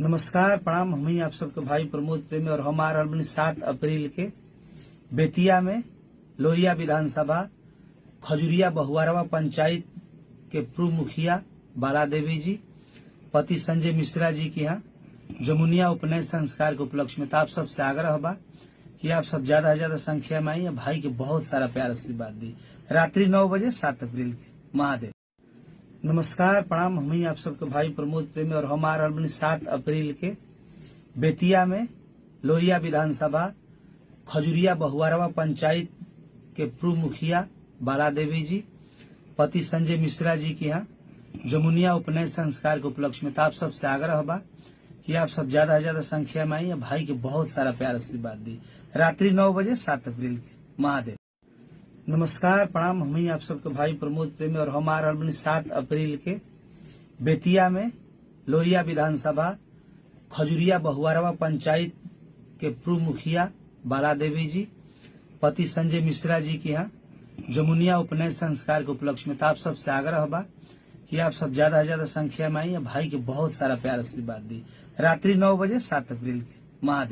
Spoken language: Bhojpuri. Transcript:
नमस्कार प्रणाम। हम ही आप सबके भाई प्रमोद प्रेमी और हम आ रहल बानी 7 अप्रैल के बेतिया में लोहिया विधानसभा खजुरिया बहुआरवा पंचायत के पूर्व मुखिया बाला देवी जी पति संजय मिश्रा जी के यहाँ जमुनिया उपनयन संस्कार के उपलक्ष्य में। तो आप सबसे आग्रह बा कि आप सब ज्यादा से ज्यादा संख्या में आई। भाई के बहुत सारा प्यार आशीर्वाद दी। रात्रि 9 बजे 7 अप्रैल के। महादेव। नमस्कार प्रणाम। हम ही आप सबके भाई प्रमोद प्रेमी और हम आ रहल बानी 7 अप्रैल के बेतिया में लोहिया विधानसभा खजुरिया बहुआरवा पंचायत के पूर्व मुखिया बाला देवी जी पति संजय मिश्रा जी के यहाँ जमुनिया उपनयन संस्कार के उपलक्ष्य में। तो आप सबसे आग्रह बा कि आप सब ज्यादा से ज्यादा संख्या में आई। भाई के बहुत सारा प्यार आशीर्वाद दी। रात्रि 9 बजे 7 अप्रैल के। महादेव। नमस्कार प्रणाम। हम ही आप सबके भाई प्रमोद प्रेमी और हम आ रहल बानी 7 अप्रैल के बेतिया में लोहिया विधानसभा खजुरिया बहुआरवा पंचायत के पूर्व मुखिया बाला देवी जी पति संजय मिश्रा जी के यहाँ जमुनिया उपनयन संस्कार के उपलक्ष्य में। तो आप सबसे आग्रह बा कि आप सब ज्यादा से ज्यादा संख्या में आई। भाई के बहुत सारा प्यार आशीर्वाद दी। रात्रि 9 बजे 7 अप्रैल के। महादेव।